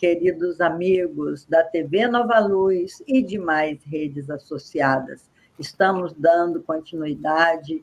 queridos amigos da TV Nova Luz e demais redes associadas. Estamos dando continuidade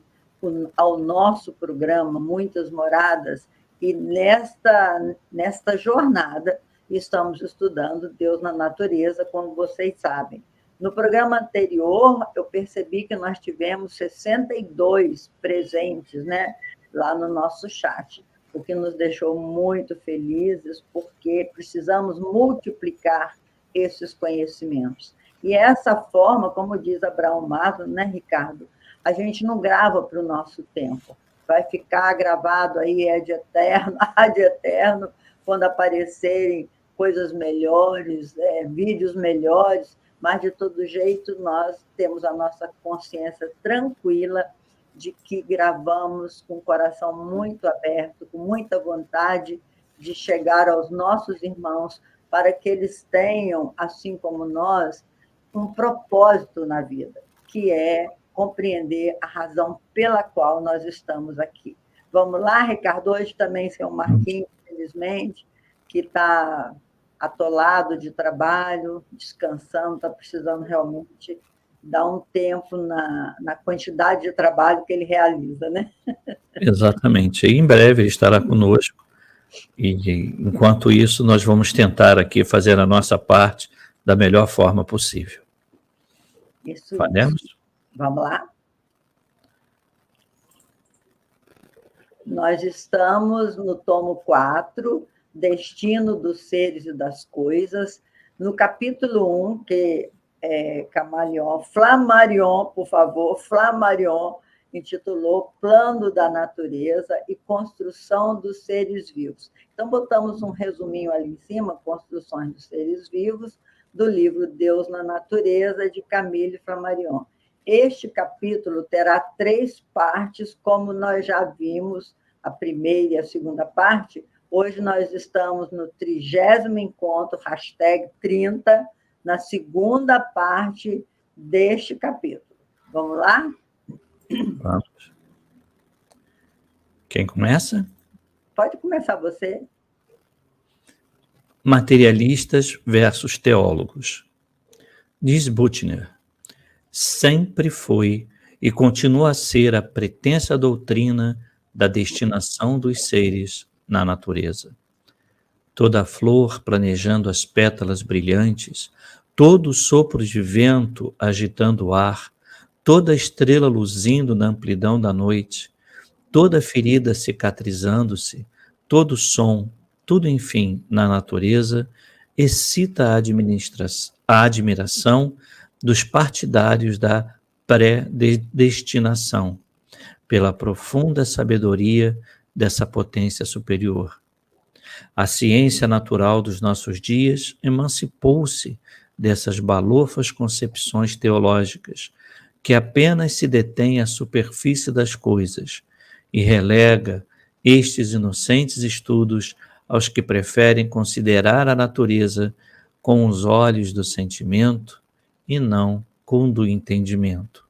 ao nosso programa Muitas Moradas e nesta jornada estamos estudando Deus na natureza, como vocês sabem. No programa anterior, eu percebi que nós tivemos 62 presentes, né, lá no nosso chat, o que nos deixou muito felizes, porque precisamos multiplicar esses conhecimentos. E essa forma, como diz Abraão Maslow, né, Ricardo, a gente não grava para o nosso tempo, vai ficar gravado aí ad eterno, quando aparecerem coisas melhores, vídeos melhores, mas, de todo jeito, nós temos a nossa consciência tranquila de que gravamos com o coração muito aberto, com muita vontade de chegar aos nossos irmãos, para que eles tenham, assim como nós, um propósito na vida, que é compreender a razão pela qual nós estamos aqui. Vamos lá, Ricardo? Hoje também seu Marquinhos, infelizmente, que está atolado de trabalho, descansando, está precisando realmente dar um tempo na quantidade de trabalho que ele realiza, né? Exatamente. E em breve ele estará conosco. E, enquanto isso, nós vamos tentar aqui fazer a nossa parte da melhor forma possível. Isso. Podemos? Vamos lá? Nós estamos no tomo 4, Destino dos Seres e das Coisas, no capítulo 1, que é Flammarion, por favor, Flammarion, intitulou Plano da Natureza e Construção dos Seres Vivos. Então, botamos um resuminho ali em cima, Construções dos Seres Vivos, do livro Deus na Natureza, de Camille Flammarion. Este capítulo terá 3 partes, como nós já vimos, a primeira e a segunda parte. Hoje nós estamos no 30º encontro, #30, na segunda parte deste capítulo. Vamos lá? Vamos. Quem começa? Pode começar você. Materialistas versus teólogos. Diz Buchner, sempre foi e continua a ser a pretensa doutrina da destinação dos seres na natureza. Toda flor planejando as pétalas brilhantes, todo sopro de vento agitando o ar, toda estrela luzindo na amplidão da noite, toda ferida cicatrizando-se, todo som, tudo, enfim, na natureza, excita a admiração dos partidários da predestinação, pela profunda sabedoria dessa potência superior. A ciência natural dos nossos dias emancipou-se dessas balofas concepções teológicas, que apenas se detêm à superfície das coisas e relega estes inocentes estudos aos que preferem considerar a natureza com os olhos do sentimento e não com o do entendimento.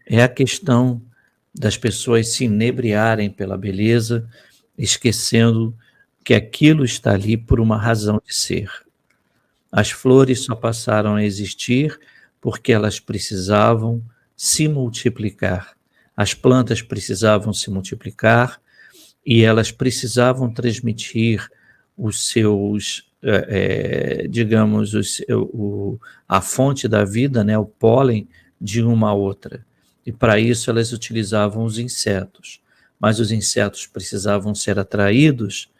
É a questão das pessoas se inebriarem pela beleza, esquecendo que aquilo está ali por uma razão de ser. As flores só passaram a existir porque elas precisavam se multiplicar. As plantas precisavam se multiplicar e elas precisavam transmitir os seus, a fonte da vida, né, o pólen, de uma a outra. E para isso elas utilizavam os insetos. Mas os insetos precisavam ser atraídos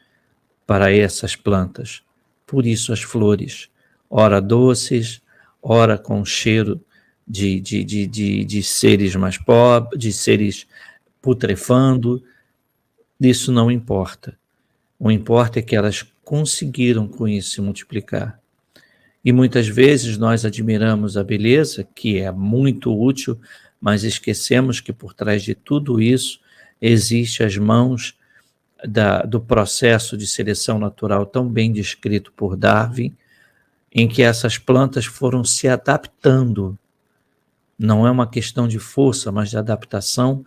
para essas plantas. Por isso as flores, ora doces, ora com cheiro de seres mais pobres, de seres putrefando, isso não importa. O importa é que elas conseguiram com isso se multiplicar. E muitas vezes nós admiramos a beleza, que é muito útil, mas esquecemos que por trás de tudo isso existe as mãos do processo de seleção natural tão bem descrito por Darwin, em que essas plantas foram se adaptando. Não é uma questão de força, mas de adaptação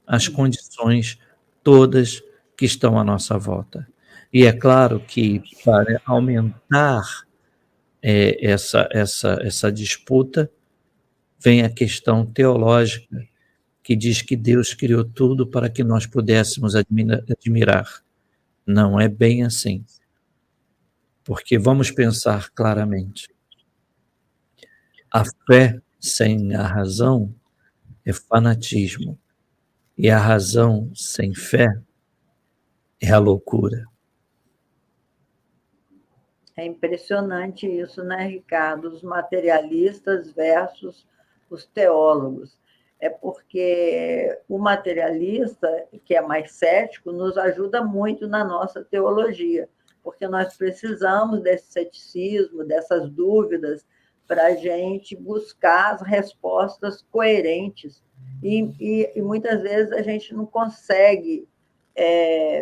às condições todas que estão à nossa volta. E é claro que, para aumentar essa disputa, vem a questão teológica, que diz que Deus criou tudo para que nós pudéssemos admirar. Não é bem assim. Porque vamos pensar claramente. A fé sem a razão é fanatismo. E a razão sem fé é a loucura. É impressionante isso, né, Ricardo? Os materialistas versus os teólogos. É porque o materialista, que é mais cético, nos ajuda muito na nossa teologia, porque nós precisamos desse ceticismo, dessas dúvidas, para a gente buscar as respostas coerentes. E muitas vezes a gente não consegue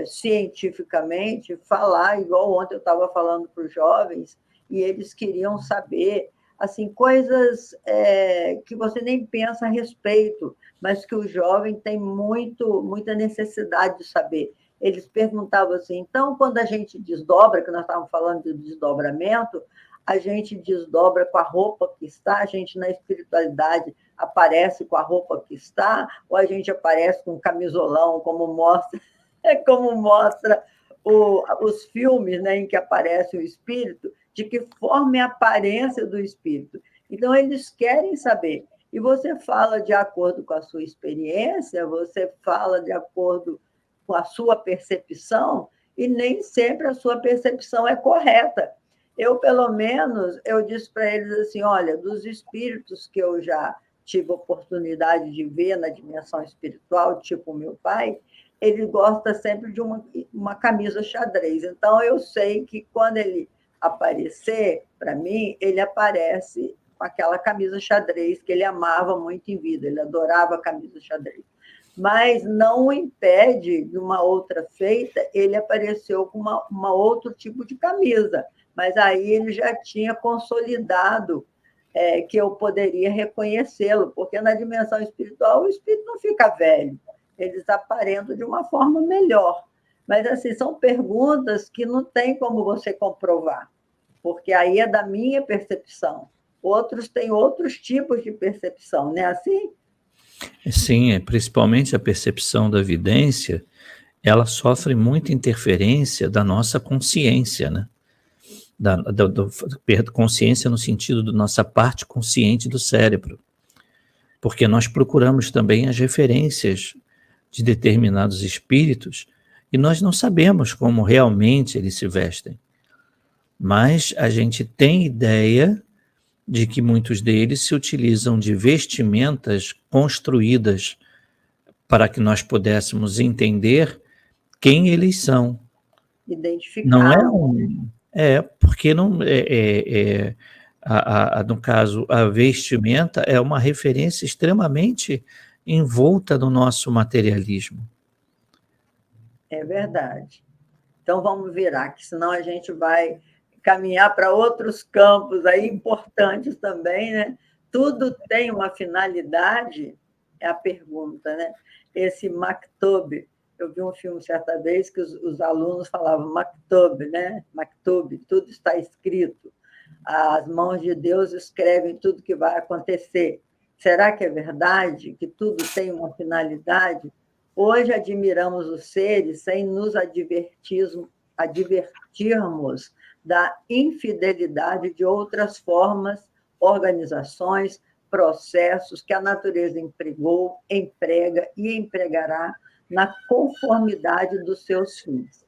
cientificamente falar, igual ontem eu estava falando para os jovens, e eles queriam saber assim coisas que você nem pensa a respeito, mas que o jovem tem muita necessidade de saber. Eles perguntavam assim, então, quando a gente desdobra, que nós estávamos falando de desdobramento, a gente desdobra com a roupa que está, a gente na espiritualidade aparece com a roupa que está, ou a gente aparece com um camisolão, como mostra os filmes, né, em que aparece o espírito, de que forma é a aparência do espírito. Então, eles querem saber. E você fala de acordo com a sua experiência, você fala de acordo com a sua percepção, e nem sempre a sua percepção é correta. Eu, pelo menos, eu disse para eles assim, olha, dos espíritos que eu já tive oportunidade de ver na dimensão espiritual, tipo meu pai, ele gosta sempre de uma camisa xadrez. Então, eu sei que quando ele aparecer para mim, ele aparece com aquela camisa xadrez que ele amava muito em vida, ele adorava a camisa xadrez. Mas não o impede, de uma outra feita, ele apareceu com uma outro tipo de camisa, mas aí ele já tinha consolidado que eu poderia reconhecê-lo, porque na dimensão espiritual o espírito não fica velho, eles aparentam de uma forma melhor. Mas, assim, são perguntas que não tem como você comprovar, porque aí é da minha percepção. Outros têm outros tipos de percepção, não é assim? Sim, principalmente a percepção da vidência, ela sofre muita interferência da nossa consciência, né? Consciência no sentido da nossa parte consciente do cérebro. Porque nós procuramos também as referências de determinados espíritos e nós não sabemos como realmente eles se vestem. Mas a gente tem ideia de que muitos deles se utilizam de vestimentas construídas para que nós pudéssemos entender quem eles são. Não é porque não no caso a vestimenta é uma referência extremamente envolta no nosso materialismo. É verdade. Então vamos virar, que senão a gente vai caminhar para outros campos aí importantes também, né? Tudo tem uma finalidade, é a pergunta, né? Esse Maktub, eu vi um filme certa vez que os alunos falavam Maktub, né? Maktub, tudo está escrito. As mãos de Deus escrevem tudo que vai acontecer. Será que é verdade que tudo tem uma finalidade? Hoje admiramos os seres sem nos advertirmos da infidelidade de outras formas, organizações, processos que a natureza empregou, emprega e empregará na conformidade dos seus fins.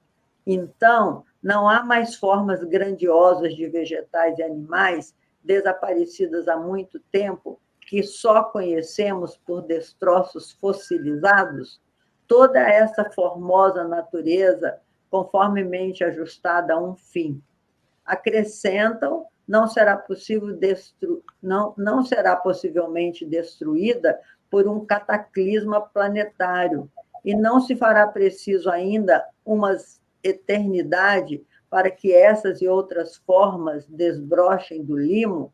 Então, não há mais formas grandiosas de vegetais e animais desaparecidas há muito tempo que só conhecemos por destroços fossilizados? Toda essa formosa natureza, conformemente ajustada a um fim. Acrescentam, não será possivelmente destruída por um cataclisma planetário, e não se fará preciso ainda uma eternidade para que essas e outras formas desbrochem do limo,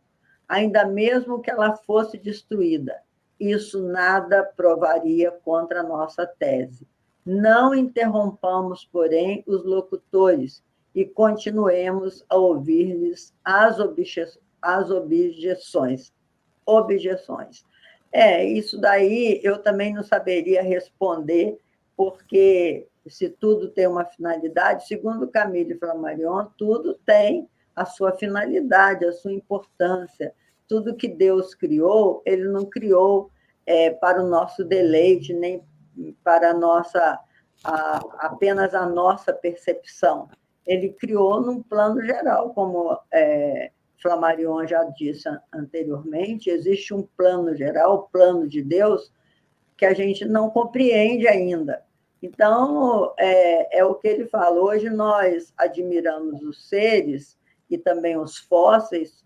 ainda mesmo que ela fosse destruída. Isso nada provaria contra a nossa tese. Não interrompamos, porém, os locutores e continuemos a ouvir-lhes as objeções. Isso daí eu também não saberia responder, porque se tudo tem uma finalidade, segundo Camille Flammarion, tudo tem a sua finalidade, a sua importância. Tudo que Deus criou, ele não criou para o nosso deleite, nem para apenas a nossa percepção. Ele criou num plano geral, como Flammarion já disse anteriormente, existe um plano geral, o plano de Deus, que a gente não compreende ainda. Então, é o que ele fala. Hoje nós admiramos os seres e também os fósseis,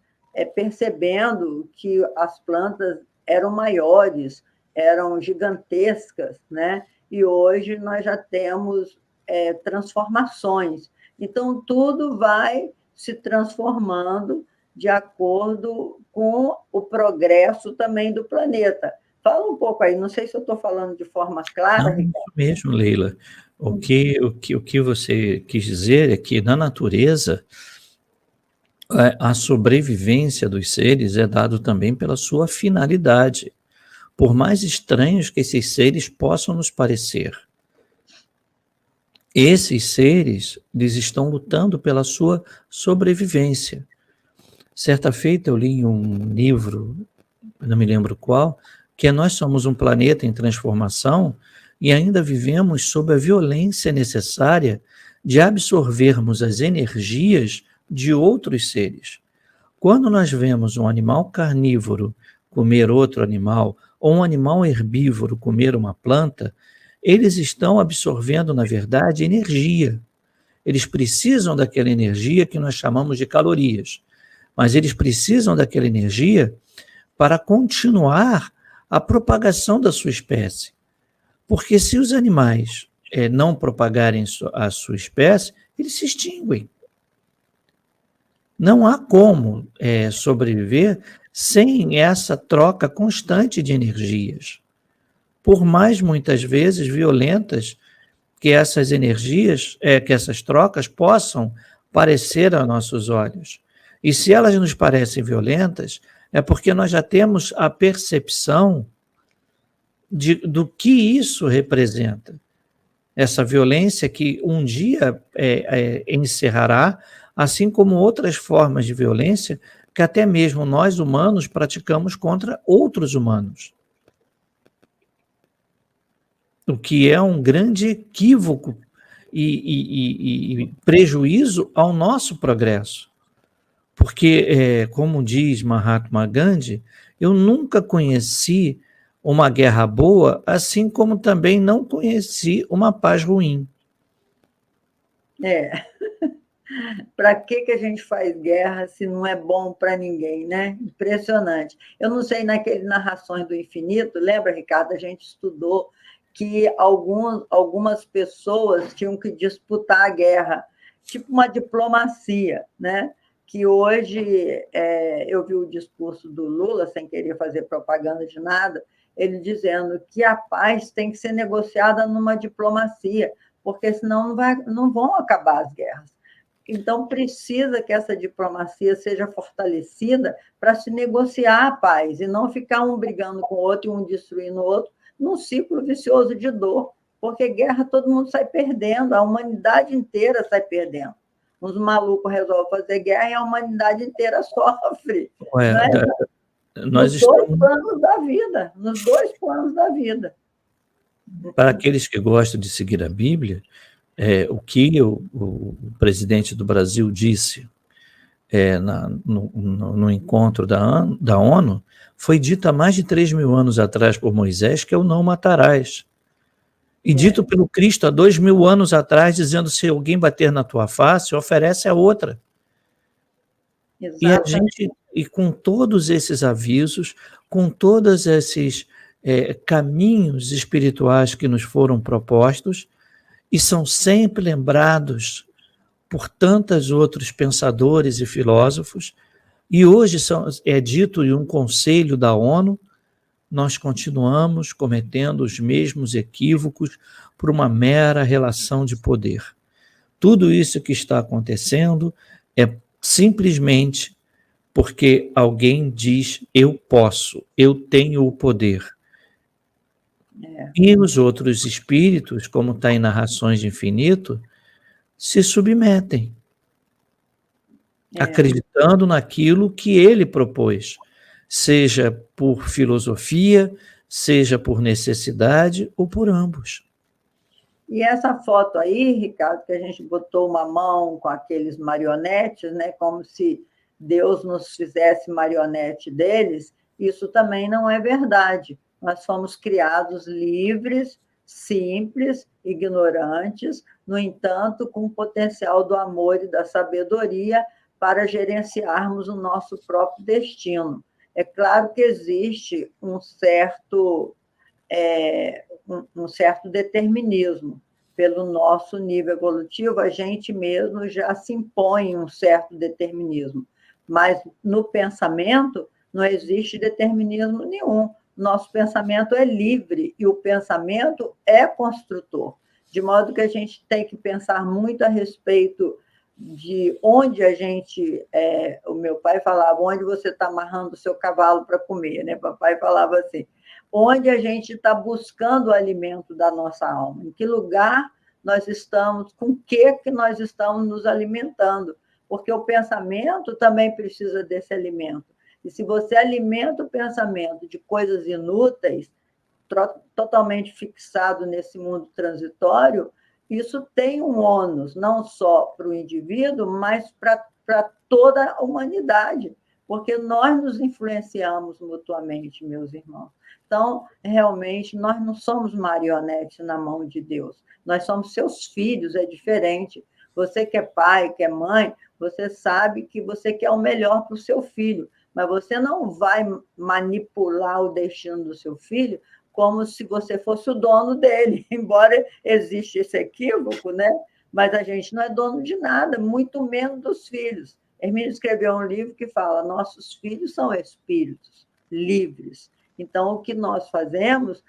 percebendo que as plantas eram maiores, eram gigantescas, né? E hoje nós já temos transformações. Então, tudo vai se transformando de acordo com o progresso também do planeta. Fala um pouco aí, não sei se eu estou falando de forma clara, Não, isso mesmo, Leila. O que você quis dizer é que na natureza a sobrevivência dos seres é dado também pela sua finalidade, por mais estranhos que esses seres possam nos parecer. Esses seres, eles estão lutando pela sua sobrevivência. Certa feita eu li em um livro, não me lembro qual, que nós somos um planeta em transformação e ainda vivemos sob a violência necessária de absorvermos as energias de outros seres. Quando nós vemos um animal carnívoro comer outro animal, ou um animal herbívoro comer uma planta, eles estão absorvendo, na verdade, energia. Eles precisam daquela energia que nós chamamos de calorias, mas eles precisam daquela energia para continuar a propagação da sua espécie. Porque se os animais não propagarem a sua espécie, eles se extinguem. Não há como sobreviver sem essa troca constante de energias. Por mais, muitas vezes, violentas que essas energias, que essas trocas possam parecer a nossos olhos. E se elas nos parecem violentas, é porque nós já temos a percepção do que isso representa. Essa violência que um dia encerrará, assim como outras formas de violência que até mesmo nós humanos praticamos contra outros humanos. O que é um grande equívoco e prejuízo ao nosso progresso. Porque, como diz Mahatma Gandhi, eu nunca conheci uma guerra boa, assim como também não conheci uma paz ruim. Para que a gente faz guerra se não é bom para ninguém, né? Impressionante. Eu não sei, naquele Narrações do Infinito, lembra, Ricardo, a gente estudou que algumas pessoas tinham que disputar a guerra, tipo uma diplomacia, né? Que hoje, eu vi o discurso do Lula, sem querer fazer propaganda de nada, ele dizendo que a paz tem que ser negociada numa diplomacia, porque senão não vão acabar as guerras. Então, precisa que essa diplomacia seja fortalecida para se negociar a paz, e não ficar um brigando com o outro e um destruindo o outro, num ciclo vicioso de dor, porque guerra todo mundo sai perdendo, a humanidade inteira sai perdendo. Uns malucos resolvem fazer guerra e a humanidade inteira sofre. Nos dois planos da vida. Para aqueles que gostam de seguir a Bíblia, o que o presidente do Brasil disse no encontro da ONU foi dito há mais de 3.000 anos atrás por Moisés, que é o não matarás. E dito pelo Cristo há 2.000 anos atrás, dizendo: se alguém bater na tua face, oferece a outra. Exatamente. E com todos esses avisos, com todos esses caminhos espirituais que nos foram propostos, e são sempre lembrados por tantos outros pensadores e filósofos, e hoje é dito em um conselho da ONU, nós continuamos cometendo os mesmos equívocos por uma mera relação de poder. Tudo isso que está acontecendo é simplesmente porque alguém diz: eu posso, eu tenho o poder. E os outros espíritos, como está em Narrações de Infinito, se submetem, acreditando naquilo que ele propôs, seja por filosofia, seja por necessidade ou por ambos. E essa foto aí, Ricardo, que a gente botou uma mão com aqueles marionetes, né, como se Deus nos fizesse marionete deles, isso também não é verdade. Nós fomos criados livres, simples, ignorantes, no entanto, com o potencial do amor e da sabedoria para gerenciarmos o nosso próprio destino. É claro que existe um certo determinismo. Pelo nosso nível evolutivo, a gente mesmo já se impõe um certo determinismo. Mas no pensamento não existe determinismo nenhum. Nosso pensamento é livre e o pensamento é construtor. De modo que a gente tem que pensar muito a respeito de onde a gente... o meu pai falava, onde você está amarrando o seu cavalo para comer, né? Papai falava assim, onde a gente está buscando o alimento da nossa alma, em que lugar nós estamos, com o que nós estamos nos alimentando, porque o pensamento também precisa desse alimento. E se você alimenta o pensamento de coisas inúteis, totalmente fixado nesse mundo transitório, isso tem um ônus, não só para o indivíduo, mas para toda a humanidade, porque nós nos influenciamos mutuamente, meus irmãos. Então, realmente, nós não somos marionetes na mão de Deus, nós somos seus filhos, é diferente. Você que é pai, que é mãe, você sabe que você quer o melhor para o seu filho, mas você não vai manipular o destino do seu filho como se você fosse o dono dele, embora exista esse equívoco, né? Mas a gente não é dono de nada, muito menos dos filhos. Hermínio escreveu um livro que fala: nossos filhos são espíritos livres. Então, o que nós fazemos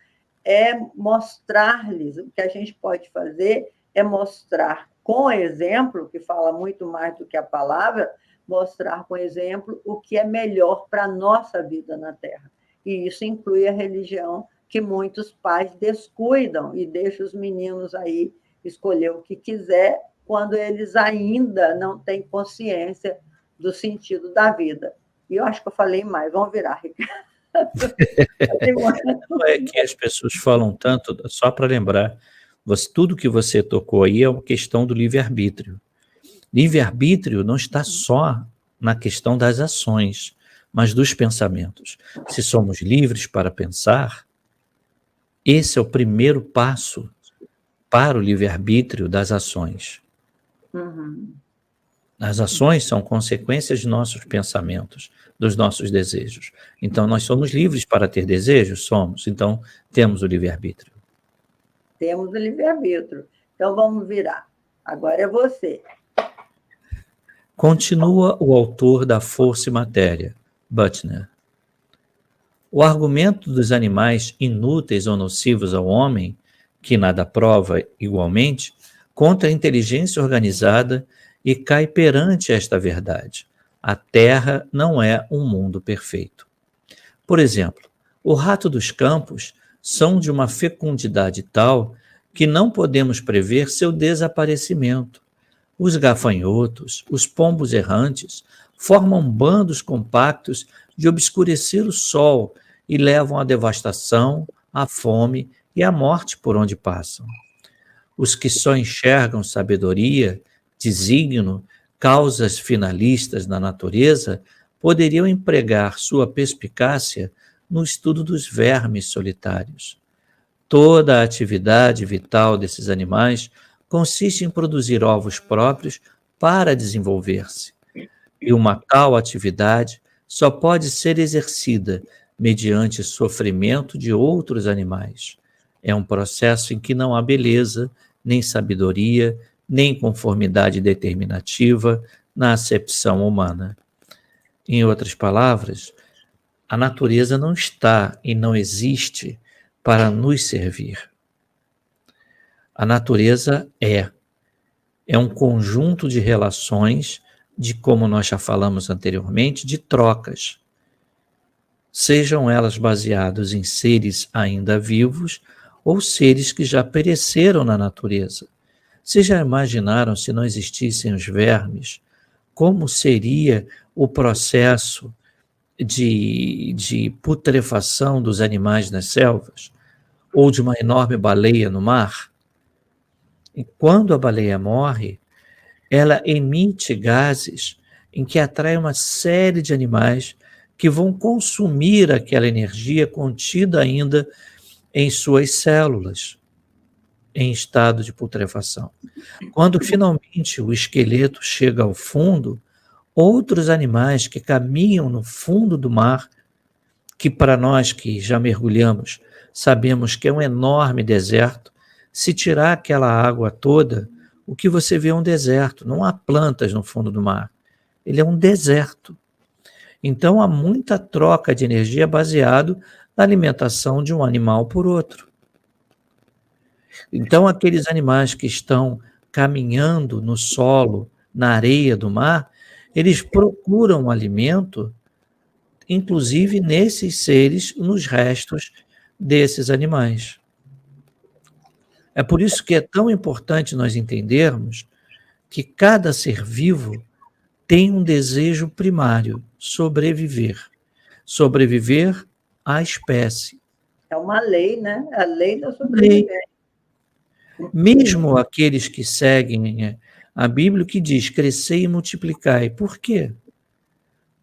é mostrar-lhes, o que a gente pode fazer é mostrar com exemplo, que fala muito mais do que a palavra, mostrar com exemplo o que é melhor para a nossa vida na Terra. E isso inclui a religião, que muitos pais descuidam e deixam os meninos aí escolher o que quiser, quando eles ainda não têm consciência do sentido da vida. E eu acho que eu falei mais. Vamos virar, Ricardo. É que as pessoas falam tanto, só para lembrar, tudo que você tocou aí é uma questão do livre-arbítrio. Livre-arbítrio não está só na questão das ações, mas dos pensamentos. Se somos livres para pensar, esse é o primeiro passo para o livre-arbítrio das ações. As ações são consequências de nossos pensamentos, dos nossos desejos. Então, nós somos livres para ter desejos? Somos. Então, temos o livre-arbítrio. Temos o livre-arbítrio. Então, vamos virar. Agora é você. Continua o autor da Força e Matéria, Butner. O argumento dos animais inúteis ou nocivos ao homem, que nada prova igualmente, contra a inteligência organizada e cai perante esta verdade. A Terra não é um mundo perfeito. Por exemplo, o rato dos campos são de uma fecundidade tal que não podemos prever seu desaparecimento. Os gafanhotos, os pombos errantes, formam bandos compactos de obscurecer o sol e levam à devastação, à fome e à morte por onde passam. Os que só enxergam sabedoria, desígnio, causas finalistas na natureza, poderiam empregar sua perspicácia no estudo dos vermes solitários. Toda a atividade vital desses animais consiste em produzir ovos próprios para desenvolver-se. E uma tal atividade só pode ser exercida mediante sofrimento de outros animais. É um processo em que não há beleza, nem sabedoria, nem conformidade determinativa na acepção humana. Em outras palavras, A natureza não está e não existe para nos servir. A natureza é um conjunto de relações, de como nós já falamos anteriormente, de trocas. Sejam elas baseadas em seres ainda vivos ou seres que já pereceram na natureza. Vocês já imaginaram, se não existissem os vermes, como seria o processo de putrefação dos animais nas selvas? Ou de uma enorme baleia no mar? E quando a baleia morre, ela emite gases em que atrai uma série de animais que vão consumir aquela energia contida ainda em suas células, em estado de putrefação. Quando finalmente o esqueleto chega ao fundo, outros animais que caminham no fundo do mar, que para nós que já mergulhamos, sabemos que é um enorme deserto, se tirar aquela água toda, o que você vê é um deserto, não há plantas no fundo do mar. Ele é um deserto. Então há muita troca de energia baseado na alimentação de um animal por outro. Então aqueles animais que estão caminhando no solo, na areia do mar, eles procuram alimento, inclusive nesses seres, nos restos desses animais. É por isso que é tão importante nós entendermos que cada ser vivo tem um desejo primário: sobreviver. Sobreviver à espécie. É uma lei, né? A lei da sobrevivência. Mesmo aqueles que seguem a Bíblia, que diz: crescei e multiplicai. Por quê?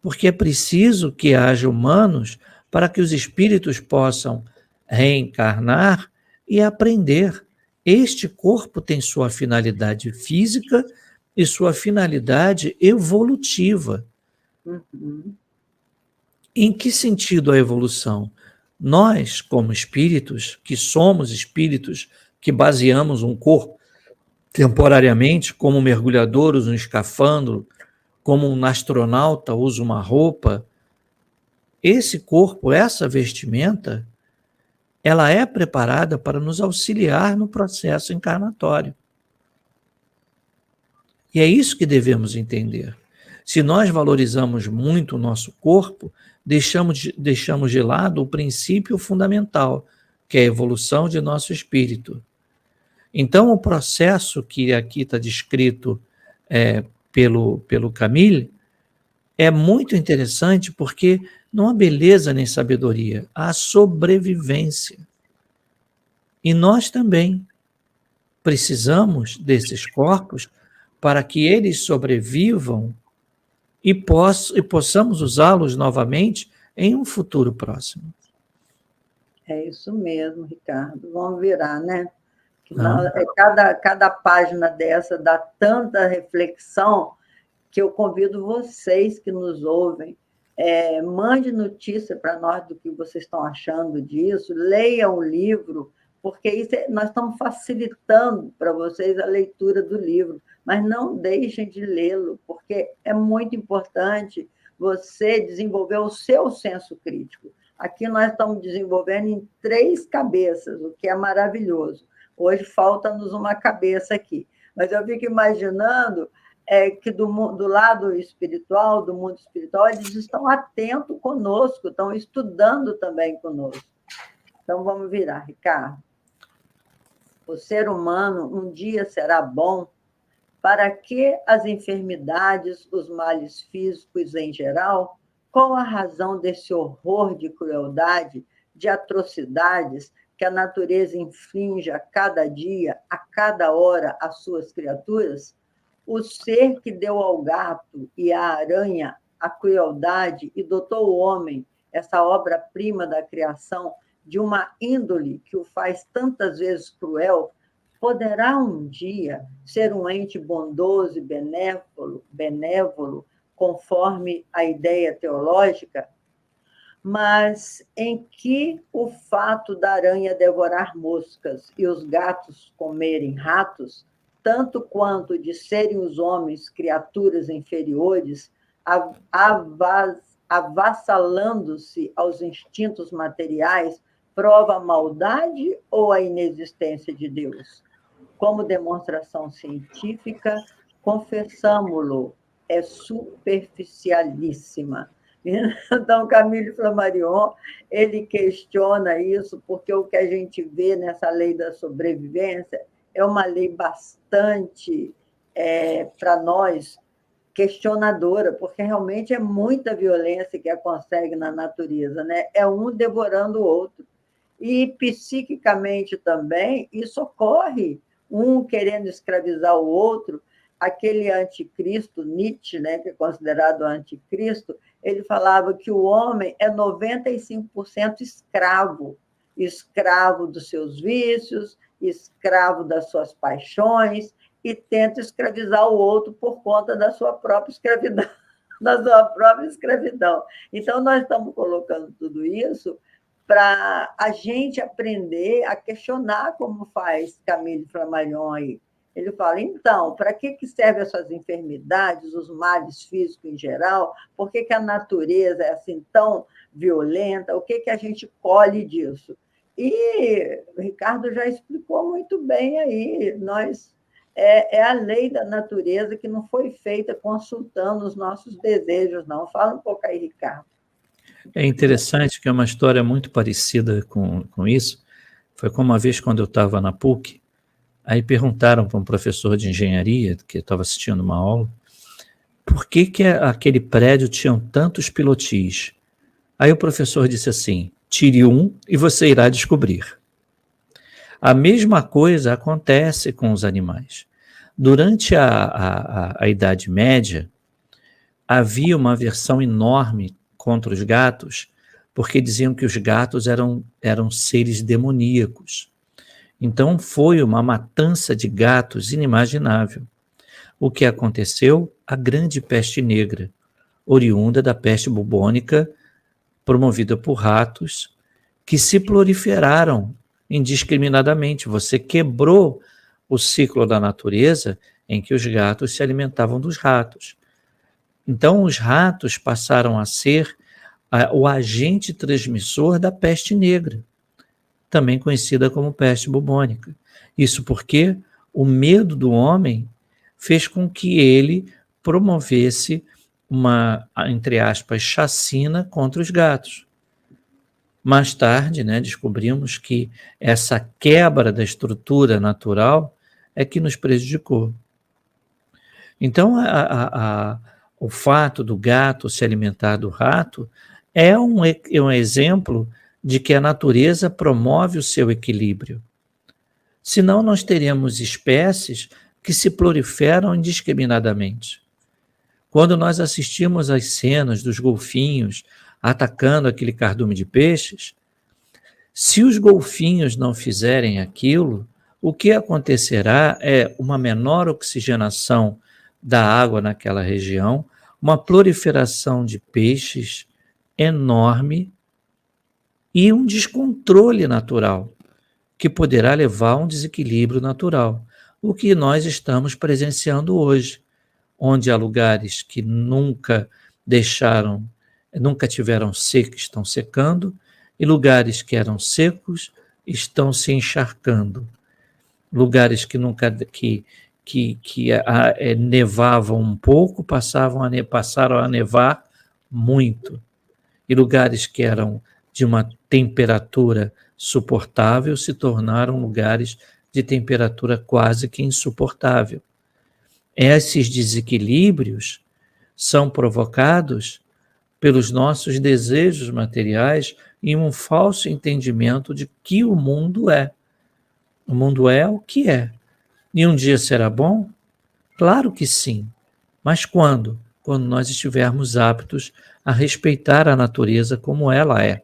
Porque é preciso que haja humanos para que os espíritos possam reencarnar e aprender. Este corpo tem sua finalidade física e sua finalidade evolutiva. Uhum. Em que sentido a evolução? Nós, como espíritos, que somos espíritos, que baseamos um corpo temporariamente, como um mergulhador usa um escafandro, como um astronauta usa uma roupa, esse corpo, essa vestimenta, ela é preparada para nos auxiliar no processo encarnatório. E é isso que devemos entender. Se nós valorizamos muito o nosso corpo, deixamos de lado o princípio fundamental, que é a evolução de nosso espírito. Então, o processo que aqui está descrito pelo Camille é muito interessante, porque não há beleza nem sabedoria, há sobrevivência. E nós também precisamos desses corpos para que eles sobrevivam e possamos usá-los novamente em um futuro próximo. É isso mesmo, Ricardo. Vamos virar, né? Cada página dessa dá tanta reflexão que eu convido vocês que nos ouvem, mande notícia para nós do que vocês estão achando disso, leiam o livro, porque isso nós estamos facilitando para vocês a leitura do livro, mas não deixem de lê-lo, porque é muito importante você desenvolver o seu senso crítico. Aqui nós estamos desenvolvendo em 3 cabeças, o que é maravilhoso. Hoje falta-nos uma cabeça aqui. Mas eu fico imaginando que do lado espiritual, do mundo espiritual, eles estão atentos conosco, estão estudando também conosco. Então, vamos virar, Ricardo. O ser humano um dia será bom. Para que as enfermidades, os males físicos em geral? Qual a razão desse horror de crueldade, de atrocidades que a natureza inflige a cada dia, a cada hora, às suas criaturas? O ser que deu ao gato e à aranha a crueldade e dotou o homem, essa obra-prima da criação, de uma índole que o faz tantas vezes cruel, poderá um dia ser um ente bondoso e benévolo, conforme a ideia teológica? Mas em que o fato da aranha devorar moscas e os gatos comerem ratos, tanto quanto de serem os homens criaturas inferiores, avassalando-se aos instintos materiais, prova a maldade ou a inexistência de Deus? Como demonstração científica, confessamo-lo, é superficialíssima. Então, Camille Flammarion, ele questiona isso, porque o que a gente vê nessa lei da sobrevivência é uma lei bastante, para nós, questionadora, porque realmente é muita violência que consegue na natureza, né? É um devorando o outro. E psiquicamente também, isso ocorre, um querendo escravizar o outro, aquele anticristo, Nietzsche, né, que é considerado anticristo, ele falava que o homem é 95% escravo, escravo dos seus vícios, escravo das suas paixões, e tenta escravizar o outro por conta da sua própria escravidão. Da sua própria escravidão. Então, nós estamos colocando tudo isso para a gente aprender a questionar como faz Camille Flammarion aí. Ele fala, então, para que servem essas enfermidades, os males físicos em geral? Por que a natureza é assim tão violenta? O que a gente colhe disso? E o Ricardo já explicou muito bem aí. É a lei da natureza que não foi feita consultando os nossos desejos, não. Fala um pouco aí, Ricardo. É interessante que é uma história muito parecida com isso. Foi como uma vez quando eu estava na PUC, aí perguntaram para um professor de engenharia, que estava assistindo uma aula, por que aquele prédio tinha tantos pilotis? Aí o professor disse assim, tire um e você irá descobrir. A mesma coisa acontece com os animais. Durante a Idade Média, havia uma aversão enorme contra os gatos, porque diziam que os gatos eram seres demoníacos. Então foi uma matança de gatos inimaginável. O que aconteceu? A grande peste negra, oriunda da peste bubônica, promovida por ratos, que se proliferaram indiscriminadamente. Você quebrou o ciclo da natureza em que os gatos se alimentavam dos ratos. Então, os ratos passaram a ser o agente transmissor da peste negra, também conhecida como peste bubônica. Isso porque o medo do homem fez com que ele promovesse uma, entre aspas, chacina contra os gatos. Mais tarde, né, descobrimos que essa quebra da estrutura natural é que nos prejudicou. Então, o fato do gato se alimentar do rato é um exemplo de que a natureza promove o seu equilíbrio. Senão, nós teremos espécies que se proliferam indiscriminadamente. Quando nós assistimos às cenas dos golfinhos atacando aquele cardume de peixes, se os golfinhos não fizerem aquilo, o que acontecerá é uma menor oxigenação da água naquela região, uma proliferação de peixes enorme e um descontrole natural, que poderá levar a um desequilíbrio natural, o que nós estamos presenciando hoje, onde há lugares que nunca tiveram seca, estão secando, e lugares que eram secos estão se encharcando. Lugares que nunca nevavam um pouco passaram a nevar muito. E lugares que eram de uma temperatura suportável se tornaram lugares de temperatura quase que insuportável. Esses desequilíbrios são provocados pelos nossos desejos materiais e um falso entendimento de que o mundo é. O mundo é o que é. E um dia será bom? Claro que sim. Mas quando? Quando nós estivermos aptos a respeitar a natureza como ela é.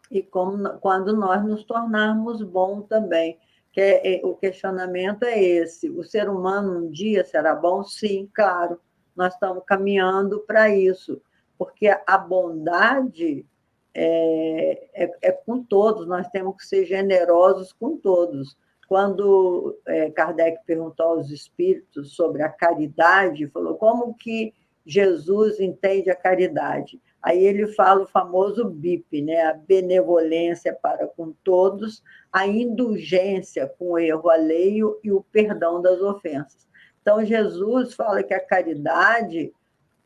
E quando nós nos tornarmos bom também. O questionamento é esse. O ser humano um dia será bom? Sim, claro. Nós estamos caminhando para isso. Porque a bondade é com todos, nós temos que ser generosos com todos. Quando Kardec perguntou aos espíritos sobre a caridade, falou como que Jesus entende a caridade? Aí ele fala o famoso BIP, né? A benevolência para com todos, a indulgência com o erro alheio e o perdão das ofensas. Então, Jesus fala que a caridade,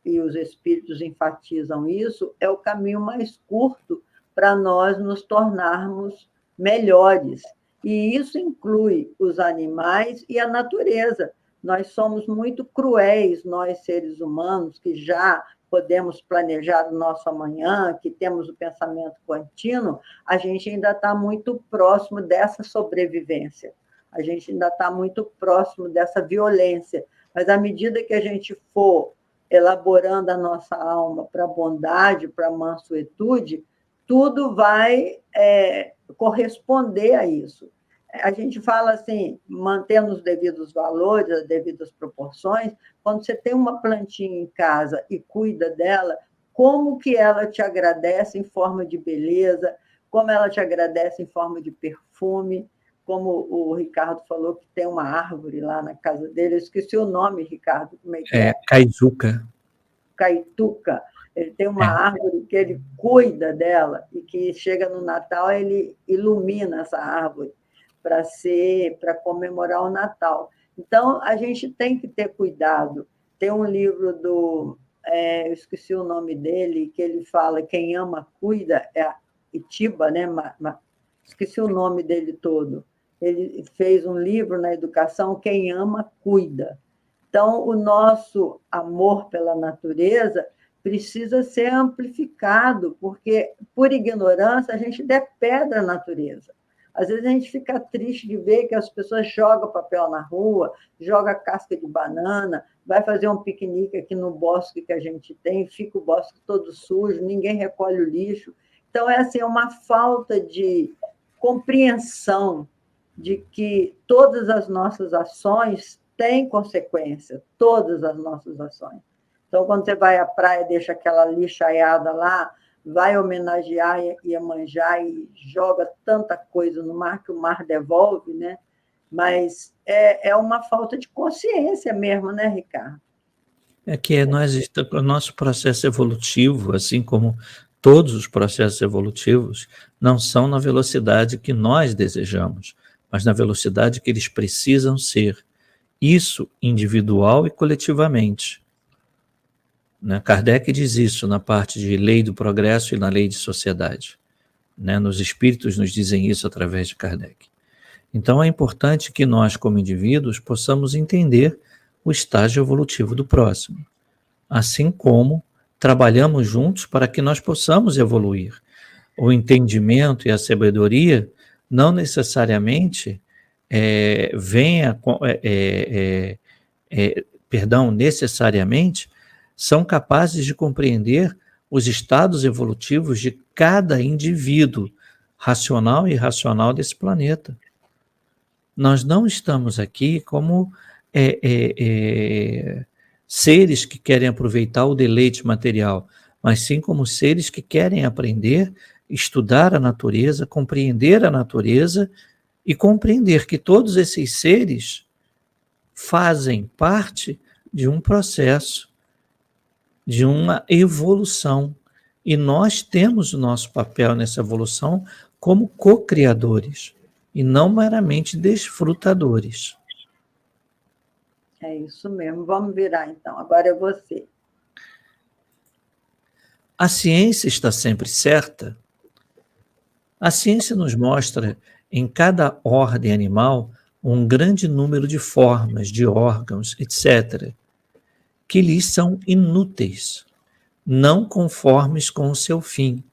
e os espíritos enfatizam isso, é o caminho mais curto para nós nos tornarmos melhores. E isso inclui os animais e a natureza. Nós somos muito cruéis, nós seres humanos, que já podemos planejar o nosso amanhã, que temos o pensamento contínuo, a gente ainda está muito próximo dessa sobrevivência. A gente ainda está muito próximo dessa violência. Mas à medida que a gente for elaborando a nossa alma para a bondade, para a mansuetude, tudo vai corresponder a isso. A gente fala assim, mantendo os devidos valores, as devidas proporções, quando você tem uma plantinha em casa e cuida dela, como que ela te agradece em forma de beleza, como ela te agradece em forma de perfume, como o Ricardo falou que tem uma árvore lá na casa dele, eu esqueci o nome, Ricardo, como é que é? Caizuca. Caituca. Ele tem uma árvore que ele cuida dela e que chega no Natal, ele ilumina essa árvore para comemorar o Natal. Então, a gente tem que ter cuidado. Tem um livro eu esqueci o nome dele, que ele fala, quem ama, cuida, é Itiba, né? Esqueci o nome dele todo. Ele fez um livro na educação, quem ama, cuida. Então, o nosso amor pela natureza precisa ser amplificado, porque, por ignorância, a gente depeda a natureza. Às vezes a gente fica triste de ver que as pessoas jogam papel na rua, jogam casca de banana, vai fazer um piquenique aqui no bosque que a gente tem, fica o bosque todo sujo, ninguém recolhe o lixo. Então, é uma falta de compreensão de que todas as nossas ações têm consequência, todas as nossas ações. Então, quando você vai à praia, deixa aquela lixaiada lá, vai homenagear Iemanjá e joga tanta coisa no mar que o mar devolve, né? Mas é uma falta de consciência mesmo, né, Ricardo? É que o nosso processo evolutivo, assim como todos os processos evolutivos, não são na velocidade que nós desejamos, mas na velocidade que eles precisam ser. Isso individual e coletivamente. Né? Kardec diz isso na parte de lei do progresso e na lei de sociedade. Né? Nos espíritos nos dizem isso através de Kardec. Então é importante que nós, como indivíduos, possamos entender o estágio evolutivo do próximo, assim como trabalhamos juntos para que nós possamos evoluir. O entendimento e a sabedoria não necessariamente necessariamente são capazes de compreender os estados evolutivos de cada indivíduo, racional e irracional desse planeta. Nós não estamos aqui como seres que querem aproveitar o deleite material, mas sim como seres que querem aprender, estudar a natureza, compreender a natureza e compreender que todos esses seres fazem parte de um processo, de uma evolução. E nós temos o nosso papel nessa evolução como co-criadores e não meramente desfrutadores. É isso mesmo. Vamos virar, então. Agora é você. A ciência está sempre certa? A ciência nos mostra em cada ordem animal um grande número de formas, de órgãos, etc., que lhes são inúteis, não conformes com o seu fim,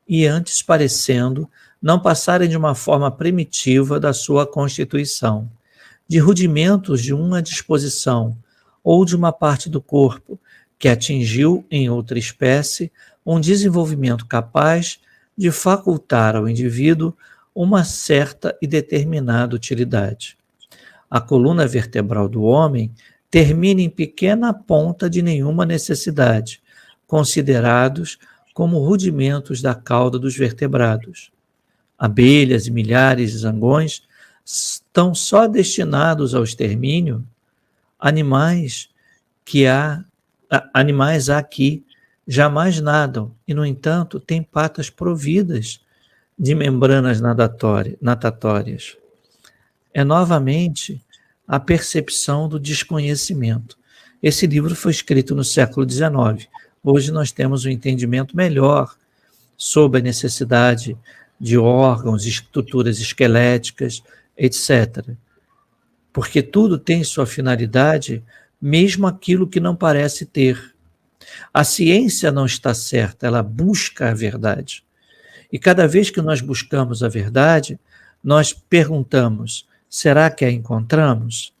e antes parecendo não passarem de uma forma primitiva da sua constituição, de rudimentos de uma disposição ou de uma parte do corpo que atingiu em outra espécie um desenvolvimento capaz de facultar ao indivíduo uma certa e determinada utilidade. A coluna vertebral do homem termina em pequena ponta de nenhuma necessidade, considerados como rudimentos da cauda dos vertebrados. Abelhas e milhares de zangões estão só destinados ao extermínio. Animais que há animais aqui jamais nadam e, no entanto, têm patas providas de membranas natatórias. É novamente a percepção do desconhecimento. Esse livro foi escrito no século XIX. Hoje nós temos um entendimento melhor sobre a necessidade de órgãos, estruturas esqueléticas, etc. Porque tudo tem sua finalidade, mesmo aquilo que não parece ter. A ciência não está certa, ela busca a verdade. E cada vez que nós buscamos a verdade, nós perguntamos: será que a encontramos?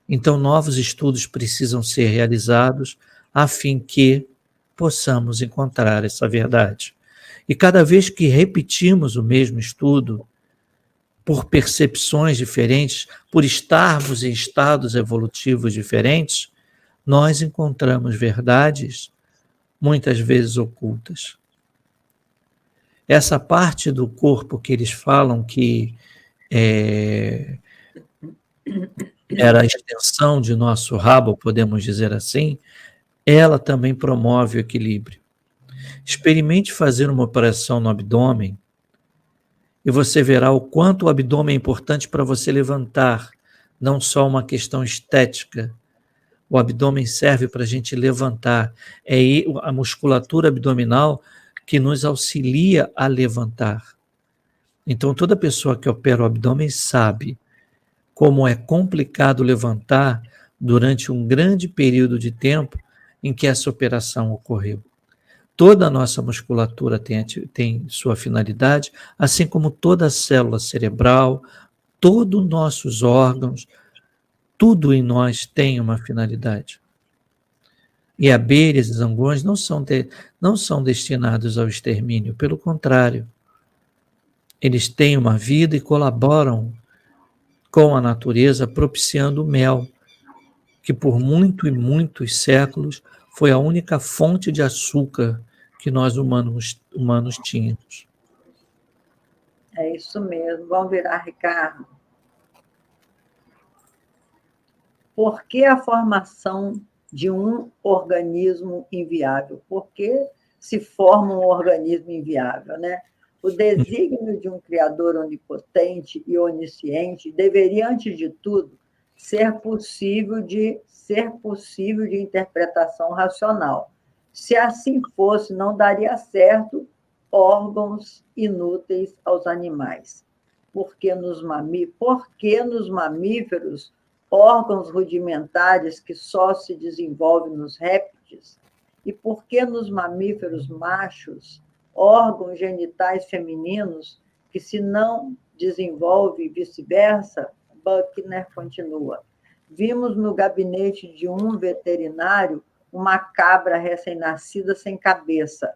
Então, novos estudos precisam ser realizados a fim que possamos encontrar essa verdade. E cada vez que repetimos o mesmo estudo, por percepções diferentes, por estarmos em estados evolutivos diferentes, nós encontramos verdades muitas vezes ocultas. Essa parte do corpo que eles falam que era a extensão de nosso rabo, podemos dizer assim, ela também promove o equilíbrio. Experimente fazer uma operação no abdômen e você verá o quanto o abdômen é importante para você levantar, não só uma questão estética. O abdômen serve para a gente levantar. É a musculatura abdominal que nos auxilia a levantar. Então, toda pessoa que opera o abdômen sabe como é complicado levantar durante um grande período de tempo em que essa operação ocorreu. Toda a nossa musculatura tem sua finalidade, assim como toda a célula cerebral, todos os nossos órgãos, tudo em nós tem uma finalidade. E abelhas e zangões não são destinados ao extermínio, pelo contrário. Eles têm uma vida e colaboram com a natureza, propiciando o mel, que por muitos séculos foi a única fonte de açúcar que nós humanos tínhamos. É isso mesmo. Vamos virar, Ricardo. Por que a formação de um organismo inviável? Por que se forma um organismo inviável, né? O desígnio de um Criador onipotente e onisciente deveria, antes de tudo, ser possível de interpretação racional. Se assim fosse, não daria certo órgãos inúteis aos animais. Porque nos mamíferos, órgãos rudimentares que só se desenvolvem nos répteis, e por que nos mamíferos machos, órgãos genitais femininos que se não desenvolve e vice-versa? Buckner continua. Vimos no gabinete de um veterinário uma cabra recém-nascida sem cabeça.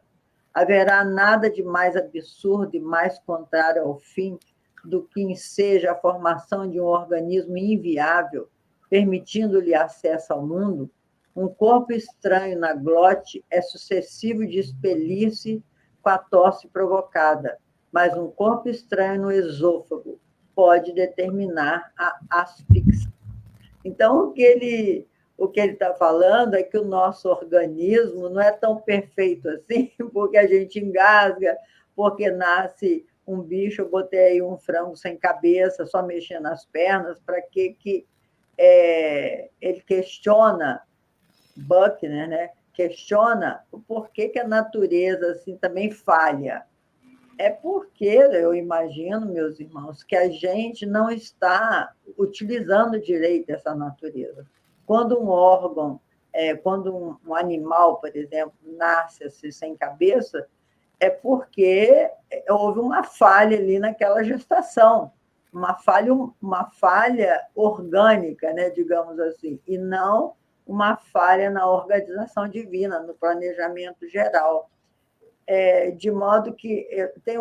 Haverá nada de mais absurdo e mais contrário ao fim do que enseja a formação de um organismo inviável, permitindo-lhe acesso ao mundo. Um corpo estranho na glote é suscetível de expelir-se com a tosse provocada, mas um corpo estranho no esôfago pode determinar a asfixia. Então, o que ele está falando é que o nosso organismo não é tão perfeito assim, porque a gente engasga, porque nasce um bicho, eu botei aí um frango sem cabeça, só mexendo as pernas, para que ele questiona, Buckner, né? Questiona o porquê que a natureza assim também falha. É porque, eu imagino, meus irmãos, que a gente não está utilizando direito essa natureza. Quando um órgão, quando um animal, por exemplo, nasce assim, sem cabeça, é porque houve uma falha ali naquela gestação, uma falha orgânica, né, digamos assim, e não uma falha na organização divina, no planejamento geral. De modo que tem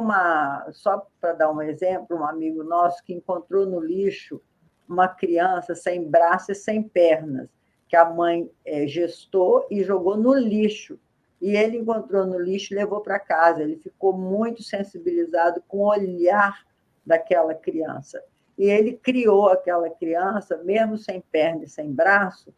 só para dar um exemplo, um amigo nosso que encontrou no lixo uma criança sem braço e sem pernas, que a mãe gestou e jogou no lixo. E ele encontrou no lixo e levou para casa. Ele ficou muito sensibilizado com o olhar daquela criança. E ele criou aquela criança, mesmo sem perna e sem braço,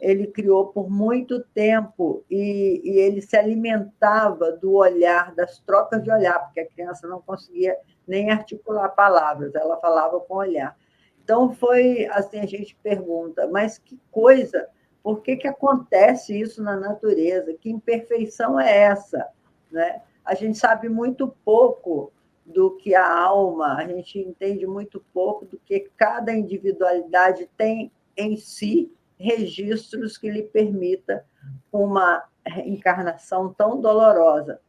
ele criou por muito tempo e ele se alimentava do olhar, das trocas de olhar, porque a criança não conseguia nem articular palavras, ela falava com o olhar. Então, foi assim, a gente pergunta, mas que coisa, por que acontece isso na natureza? Que imperfeição é essa? Né? A gente sabe muito pouco do que a alma, a gente entende muito pouco do que cada individualidade tem em si, registros que lhe permita uma encarnação tão dolorosa.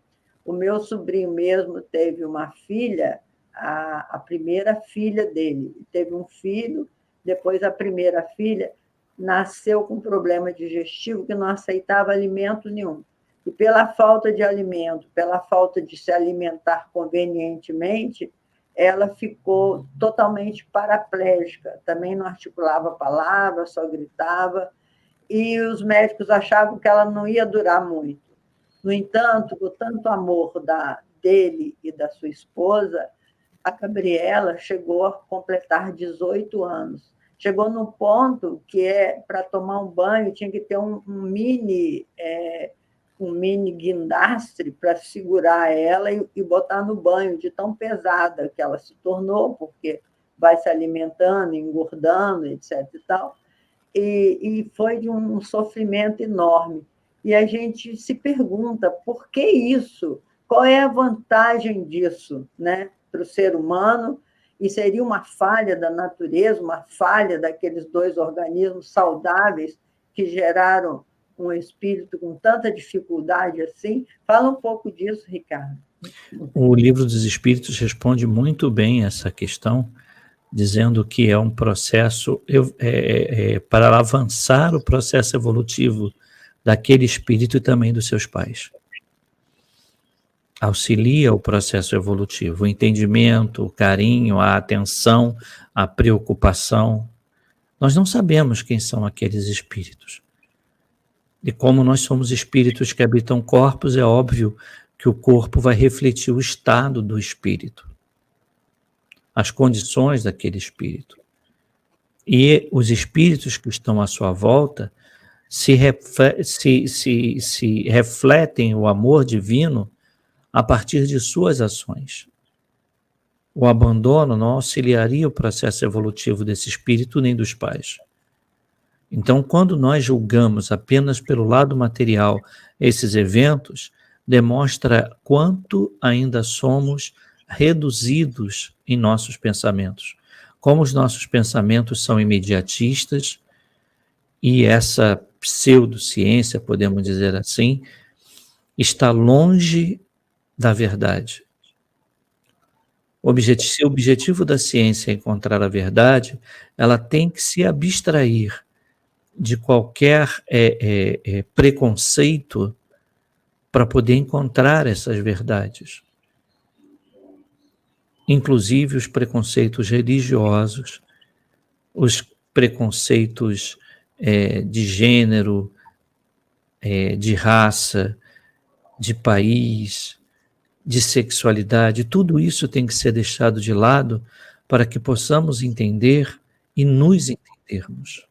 O meu sobrinho mesmo teve uma filha, a primeira filha dele, teve um filho, depois a primeira filha nasceu com problema digestivo que não aceitava alimento nenhum. E pela falta de alimento, pela falta de se alimentar convenientemente, ela ficou totalmente paraplégica, também não articulava palavras, só gritava, e os médicos achavam que ela não ia durar muito. No entanto, com tanto amor dele e da sua esposa, a Gabriela chegou a completar 18 anos. Chegou num ponto que para tomar um banho tinha que ter um mini guindastre para segurar ela e botar no banho, de tão pesada que ela se tornou, porque vai se alimentando, engordando, etc. e tal. E foi de um sofrimento enorme. E a gente se pergunta por que isso? Qual é a vantagem disso, né, para o ser humano? E seria uma falha da natureza, uma falha daqueles dois organismos saudáveis que geraram um espírito com tanta dificuldade assim? Fala um pouco disso, Ricardo. O Livro dos Espíritos responde muito bem essa questão, dizendo que é um processo para avançar o processo evolutivo daquele espírito e também dos seus pais. Auxilia o processo evolutivo, o entendimento, o carinho, a atenção, a preocupação. Nós não sabemos quem são aqueles espíritos. E como nós somos espíritos que habitam corpos, é óbvio que o corpo vai refletir o estado do espírito, as condições daquele espírito. E os espíritos que estão à sua volta se refletem o amor divino a partir de suas ações. O abandono não auxiliaria o processo evolutivo desse espírito nem dos pais. Então, quando nós julgamos apenas pelo lado material esses eventos, demonstra quanto ainda somos reduzidos em nossos pensamentos. Como os nossos pensamentos são imediatistas e essa pseudociência, podemos dizer assim, está longe da verdade. Se o objetivo da ciência é encontrar a verdade, ela tem que se abstrair de qualquer preconceito para poder encontrar essas verdades. Inclusive os preconceitos religiosos, os preconceitos de gênero, de raça, de país, de sexualidade, tudo isso tem que ser deixado de lado para que possamos entender e nos entendermos.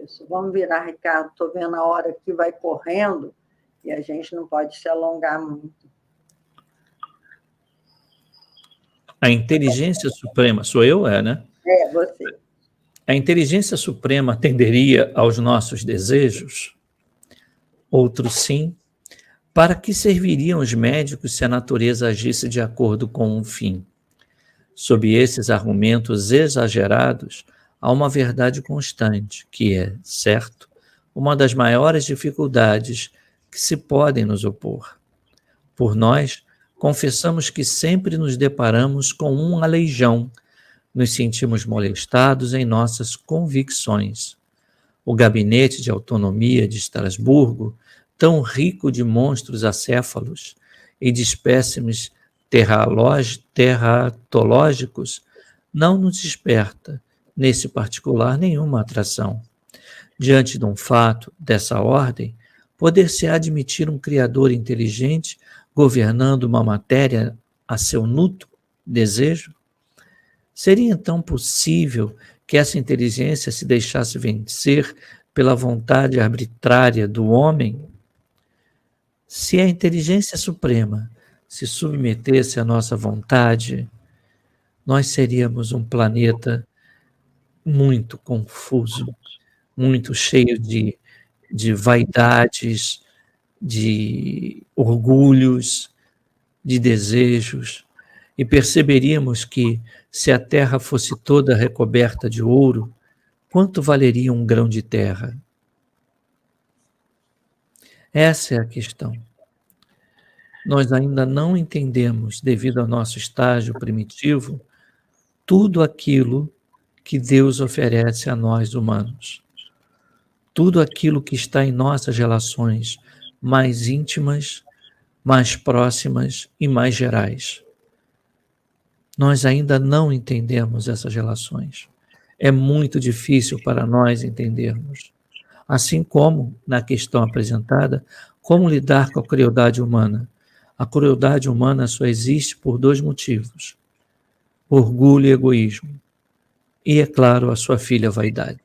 Isso. Vamos virar, Ricardo. Estou vendo a hora que vai correndo e a gente não pode se alongar muito. A inteligência suprema, sou eu, né? É, você. A inteligência suprema atenderia aos nossos desejos? Outros sim. Para que serviriam os médicos se a natureza agisse de acordo com um fim? Sob esses argumentos exagerados, há uma verdade constante, que é, certo, uma das maiores dificuldades que se podem nos opor. Por nós, confessamos que sempre nos deparamos com um aleijão, nos sentimos molestados em nossas convicções. O gabinete de autonomia de Estrasburgo, tão rico de monstros acéfalos e de espécimes teratológicos, não nos desperta, nesse particular, nenhuma atração. Diante de um fato dessa ordem, poder-se admitir um criador inteligente governando uma matéria a seu nútil desejo? Seria então possível que essa inteligência se deixasse vencer pela vontade arbitrária do homem? Se a inteligência suprema se submetesse à nossa vontade, nós seríamos um planeta muito confuso, muito cheio de vaidades, de orgulhos, de desejos, e perceberíamos que, se a terra fosse toda recoberta de ouro, quanto valeria um grão de terra? Essa é a questão. Nós ainda não entendemos, devido ao nosso estágio primitivo, tudo aquilo que Deus oferece a nós humanos. Tudo aquilo que está em nossas relações mais íntimas, mais próximas e mais gerais. Nós ainda não entendemos essas relações. É muito difícil para nós entendermos. Assim como, na questão apresentada, como lidar com a crueldade humana. A crueldade humana só existe por 2 motivos: orgulho e egoísmo. E, é claro, a sua filha vaidade.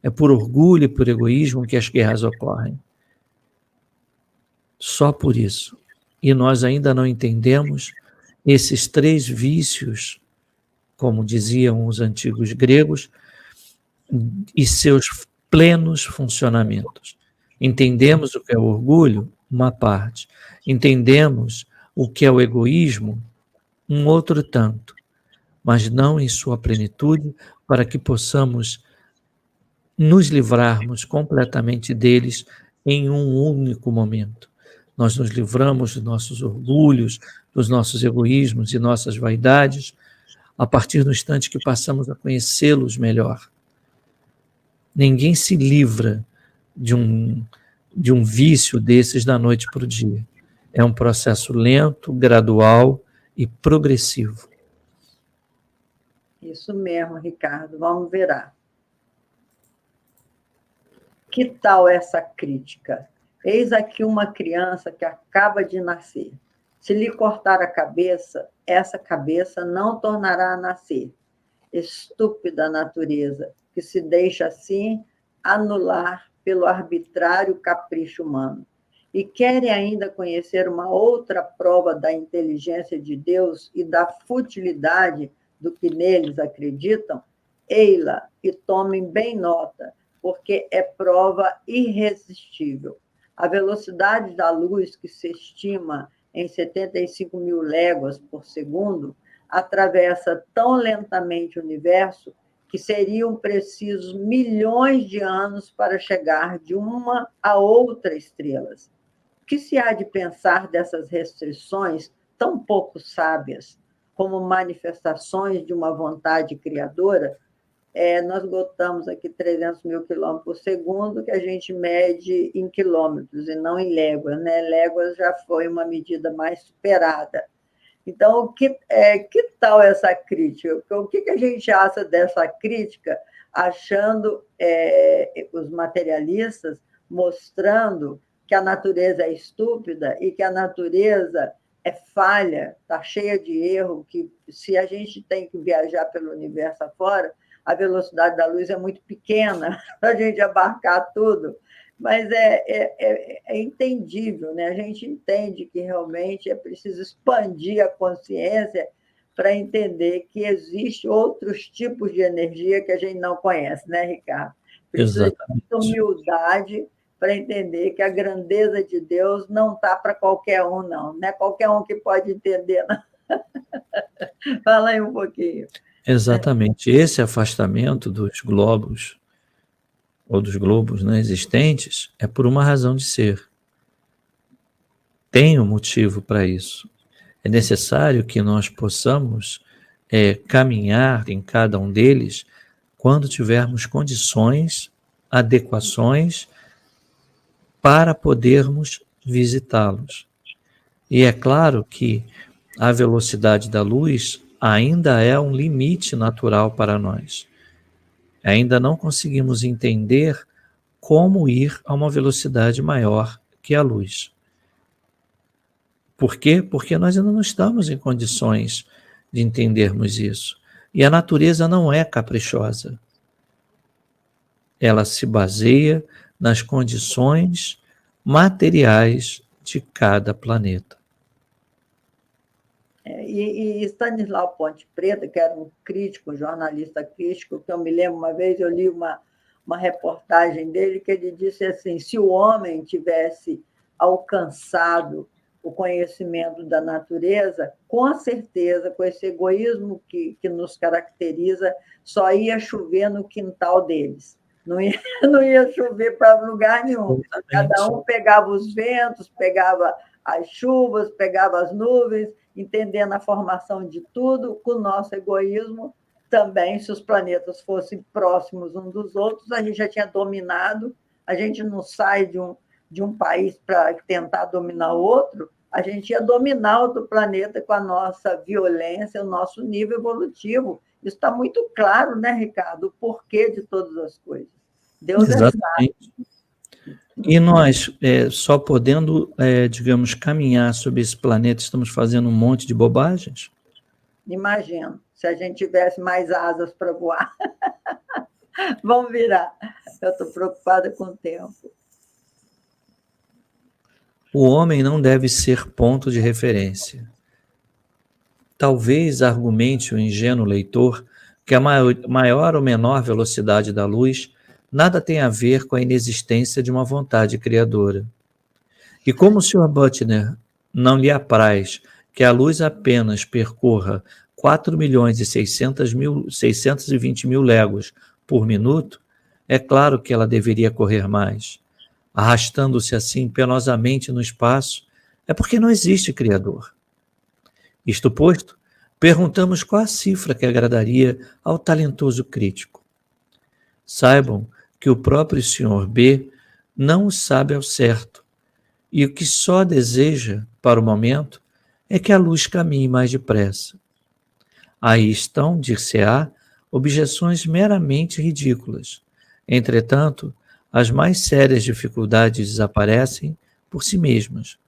É por orgulho e por egoísmo que as guerras ocorrem. Só por isso. E nós ainda não entendemos esses 3 vícios, como diziam os antigos gregos, e seus plenos funcionamentos. Entendemos o que é o orgulho? Uma parte. Entendemos o que é o egoísmo? Um outro tanto. Mas não em sua plenitude, para que possamos nos livrarmos completamente deles em um único momento. Nós nos livramos dos nossos orgulhos, dos nossos egoísmos e nossas vaidades, a partir do instante que passamos a conhecê-los melhor. Ninguém se livra de um vício desses da noite para o dia. É um processo lento, gradual e progressivo. Isso mesmo, Ricardo. Vamos virar. Que tal essa crítica? Eis aqui uma criança que acaba de nascer. Se lhe cortar a cabeça, essa cabeça não tornará a nascer. Estúpida natureza, que se deixa assim anular pelo arbitrário capricho humano. E querem ainda conhecer uma outra prova da inteligência de Deus e da futilidade do que neles acreditam? Ei-la e tomem bem nota, porque é prova irresistível. A velocidade da luz, que se estima em 75 mil léguas por segundo, atravessa tão lentamente o universo que seriam precisos milhões de anos para chegar de uma a outra estrela. O que se há de pensar dessas restrições tão pouco sábias, como manifestações de uma vontade criadora? Nós botamos aqui 300 mil quilômetros por segundo, que a gente mede em quilômetros e não em léguas, né? Léguas já foi uma medida mais superada. Então, que tal essa crítica? O que a gente acha dessa crítica, achando os materialistas mostrando que a natureza é estúpida e que a natureza é falha, está cheia de erro, que se a gente tem que viajar pelo universo afora, a velocidade da luz é muito pequena para a gente abarcar tudo, mas é entendível, né? A gente entende que realmente é preciso expandir a consciência para entender que existem outros tipos de energia que a gente não conhece, né, Ricardo? Precisa de humildade para entender que a grandeza de Deus não está para qualquer um, não. Não é qualquer um que pode entender, não. Fala aí um pouquinho. Exatamente. Esse afastamento dos globos, ou dos globos, né, existentes, é por uma razão de ser. Tem um motivo para isso. É necessário que nós possamos caminhar em cada um deles quando tivermos condições, adequações para podermos visitá-los. E é claro que a velocidade da luz ainda é um limite natural para nós. Ainda não conseguimos entender como ir a uma velocidade maior que a luz. Por quê? Porque nós ainda não estamos em condições de entendermos isso. E a natureza não é caprichosa. Ela se baseia nas condições materiais de cada planeta. E Stanislau Ponte Preta, que era um crítico, um jornalista crítico, que eu me lembro uma vez, eu li uma reportagem dele, que ele disse assim, se o homem tivesse alcançado o conhecimento da natureza, com certeza, com esse egoísmo que nos caracteriza, só ia chover no quintal deles. Não ia chover para lugar nenhum. Cada um pegava os ventos, pegava as chuvas, pegava as nuvens, entendendo a formação de tudo, com o nosso egoísmo também, se os planetas fossem próximos uns dos outros, a gente já tinha dominado, a gente não sai de um país para tentar dominar o outro, a gente ia dominar outro planeta com a nossa violência, o nosso nível evolutivo. Isso está muito claro, né, Ricardo? O porquê de todas as coisas. Deus Exatamente. é sábio. E nós, só podendo, digamos, caminhar sobre esse planeta, estamos fazendo um monte de bobagens? Imagino, se a gente tivesse mais asas para voar. Vamos virar. Eu estou preocupada com o tempo. O homem não deve ser ponto de referência. Talvez argumente o ingênuo leitor que a maior ou menor velocidade da luz nada tem a ver com a inexistência de uma vontade criadora. E como o Sr. Butler não lhe apraz que a luz apenas percorra 4.620.000 léguas por minuto, é claro que ela deveria correr mais. Arrastando-se assim penosamente no espaço, é porque não existe Criador. Isto posto, perguntamos qual a cifra que agradaria ao talentoso crítico. Saibam que o próprio Sr. B não o sabe ao certo, e o que só deseja, para o momento, é que a luz caminhe mais depressa. Aí estão, dir-se-á, objeções meramente ridículas. Entretanto, as mais sérias dificuldades desaparecem por si mesmas,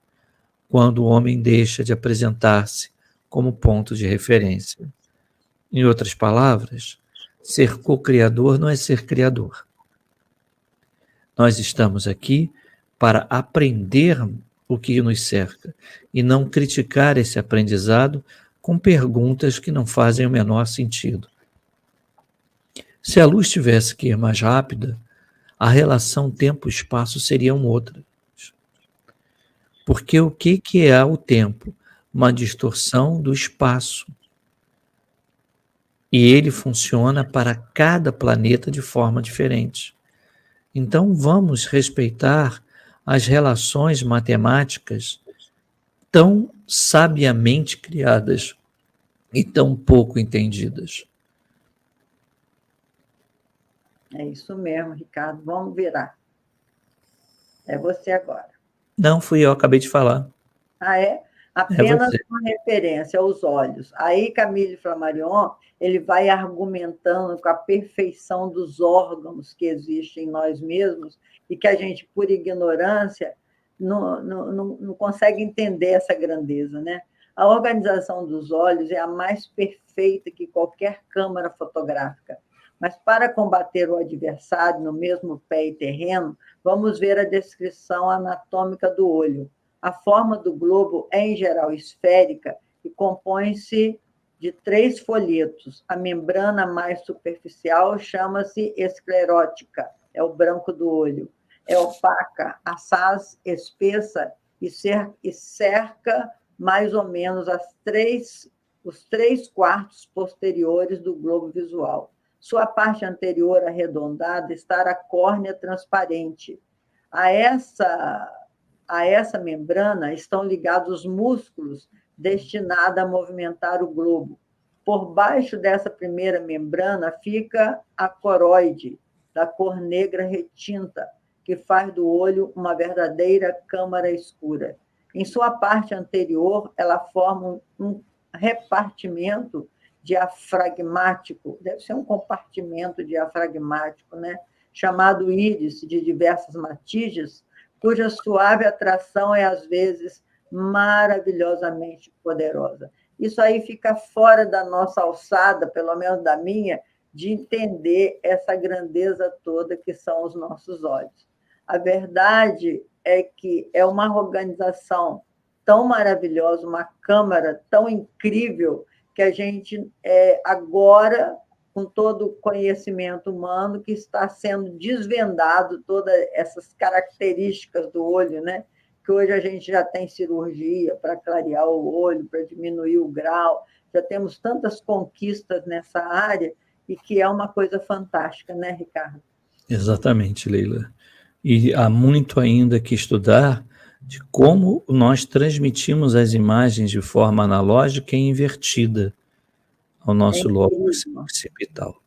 quando o homem deixa de apresentar-se como ponto de referência. Em outras palavras, ser co-criador não é ser criador. Nós estamos aqui para aprender o que nos cerca e não criticar esse aprendizado com perguntas que não fazem o menor sentido. Se a luz tivesse que ir mais rápida, a relação tempo-espaço seria outra. Porque o que é o tempo? Uma distorção do espaço. E ele funciona para cada planeta de forma diferente. Então, vamos respeitar as relações matemáticas tão sabiamente criadas e tão pouco entendidas. É isso mesmo, Ricardo. Vamos virar. É você agora. Não fui eu, acabei de falar. Ah, é? Apenas uma referência aos olhos. Aí, Camille Flammarion, ele vai argumentando com a perfeição dos órgãos que existem em nós mesmos e que a gente, por ignorância, não consegue entender essa grandeza, né? A organização dos olhos é a mais perfeita que qualquer câmara fotográfica. Mas, para combater o adversário no mesmo pé e terreno, vamos ver a descrição anatômica do olho. A forma do globo é, em geral, esférica e compõe-se de 3 folhetos. A membrana mais superficial chama-se esclerótica, é o branco do olho. É opaca, assaz, espessa e cerca mais ou menos os 3/4 posteriores do globo visual. Sua parte anterior arredondada está a córnea transparente. A essa membrana estão ligados os músculos destinados a movimentar o globo. Por baixo dessa primeira membrana fica a coroide, da cor negra retinta, que faz do olho uma verdadeira câmara escura. Em sua parte anterior, ela forma um repartimento diafragmático, deve ser um compartimento diafragmático, né? Chamado íris, de diversas matizes, cuja suave atração é, às vezes, maravilhosamente poderosa. isso aí fica fora da nossa alçada, pelo menos da minha, de entender essa grandeza toda que são os nossos olhos. A verdade é que é uma organização tão maravilhosa, uma câmara tão incrível, que a gente, agora, com todo o conhecimento humano, que está sendo desvendado todas essas características do olho, né? Que hoje a gente já tem cirurgia para clarear o olho, para diminuir o grau, já temos tantas conquistas nessa área, e que é uma coisa fantástica, né, Ricardo? Exatamente, Leila. E há muito ainda que estudar de como nós transmitimos as imagens de forma analógica e invertida ao nosso lobo occipital.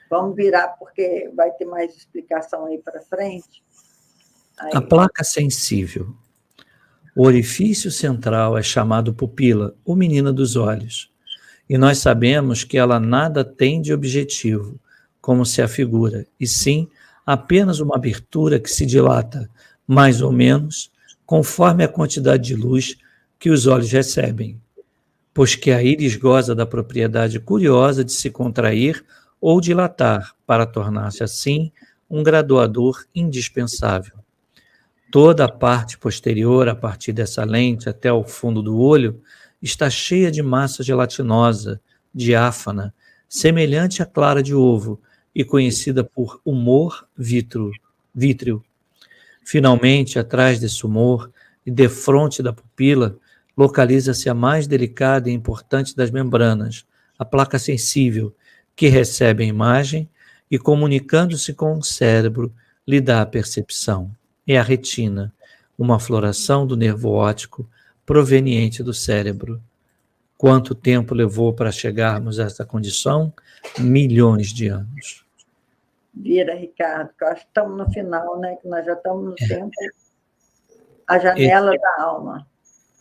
Vamos virar, porque vai ter mais explicação aí para frente. Aí. A placa sensível. O orifício central é chamado pupila, ou menina dos olhos, e nós sabemos que ela nada tem de objetivo, como se afigura, e sim apenas uma abertura que se dilata, mais ou menos, conforme a quantidade de luz que os olhos recebem, pois que a íris goza da propriedade curiosa de se contrair ou dilatar, para tornar-se assim um graduador indispensável. Toda a parte posterior, a partir dessa lente até o fundo do olho, está cheia de massa gelatinosa, diáfana, semelhante à clara de ovo e conhecida por humor vítreo. Finalmente, atrás desse humor e defronte da pupila, localiza-se a mais delicada e importante das membranas, a placa sensível, que recebe a imagem e, comunicando-se com o cérebro, lhe dá a percepção. É a retina, uma floração do nervo óptico proveniente do cérebro. Quanto tempo levou para chegarmos a essa condição? Milhões de anos. Vira, Ricardo, que eu acho que estamos no final, né? Que nós já estamos no tempo. A janela da alma.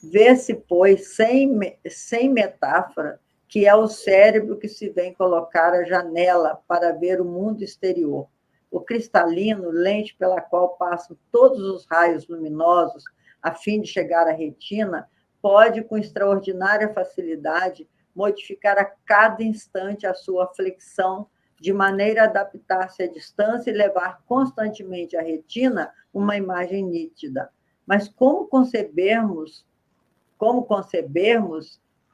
Vê-se, pois, sem metáfora, que é o cérebro que se vem colocar a janela para ver o mundo exterior. O cristalino, lente pela qual passam todos os raios luminosos a fim de chegar à retina, pode, com extraordinária facilidade, modificar a cada instante a sua flexão, de maneira a adaptar-se à distância e levar constantemente à retina uma imagem nítida. Mas como concebermos,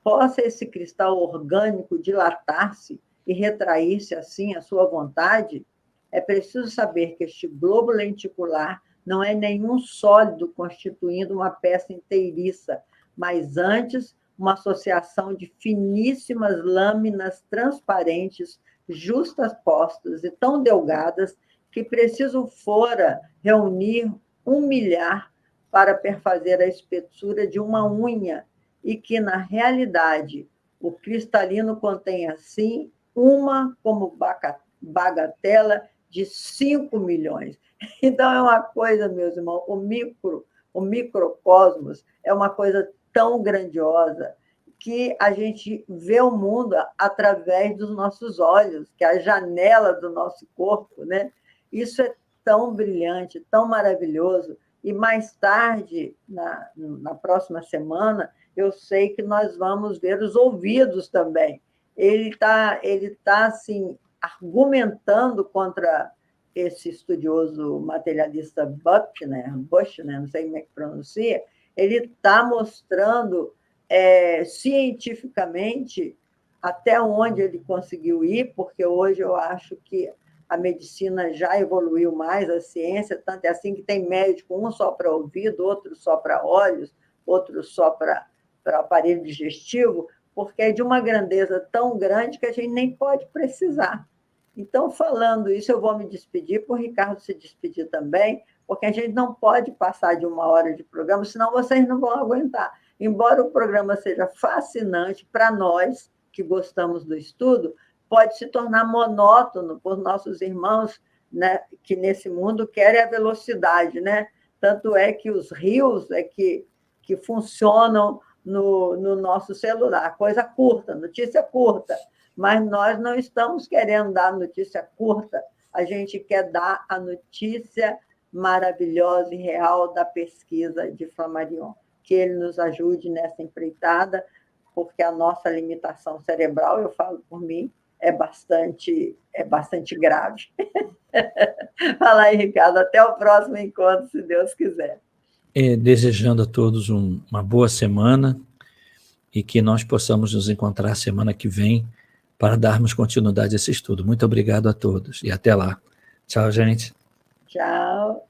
possa esse cristal orgânico dilatar-se e retrair-se assim à sua vontade? É preciso saber que este globo lenticular não é nenhum sólido constituindo uma peça inteiriça, mas antes uma associação de finíssimas lâminas transparentes, justapostas e tão delgadas que preciso fora reunir 1 milhar para perfazer a espessura de uma unha, e que, na realidade, o cristalino contém, assim, uma como bagatela de 5 milhões. Então, é uma coisa, meus irmãos, o microcosmos é uma coisa tão grandiosa que a gente vê o mundo através dos nossos olhos, que é a janela do nosso corpo, né? Isso é tão brilhante, tão maravilhoso. E mais tarde, na próxima semana, eu sei que nós vamos ver os ouvidos também. Ele tá assim, argumentando contra esse estudioso materialista Bush, né? Não sei como é que pronuncia, ele está mostrando cientificamente até onde ele conseguiu ir, porque hoje eu acho que a medicina já evoluiu mais, a ciência, tanto é assim que tem médico, um só para ouvido, outro só para olhos, outro só para aparelho digestivo, porque é de uma grandeza tão grande que a gente nem pode precisar. Então, falando isso, eu vou me despedir, para o Ricardo se despedir também, porque a gente não pode passar de 1 hora de programa, senão vocês não vão aguentar. Embora o programa seja fascinante para nós, que gostamos do estudo, pode se tornar monótono por nossos irmãos, né, que nesse mundo querem a velocidade, né? Tanto é que os rios que funcionam no nosso celular, coisa curta, notícia curta, mas nós não estamos querendo dar notícia curta, a gente quer dar a notícia maravilhosa e real da pesquisa de Flammarion. Que ele nos ajude nessa empreitada, porque a nossa limitação cerebral, eu falo por mim, é bastante grave. Fala aí, Ricardo, até o próximo encontro, se Deus quiser. Desejando a todos uma boa semana e que nós possamos nos encontrar semana que vem para darmos continuidade a esse estudo. Muito obrigado a todos e até lá. Tchau, gente. Tchau.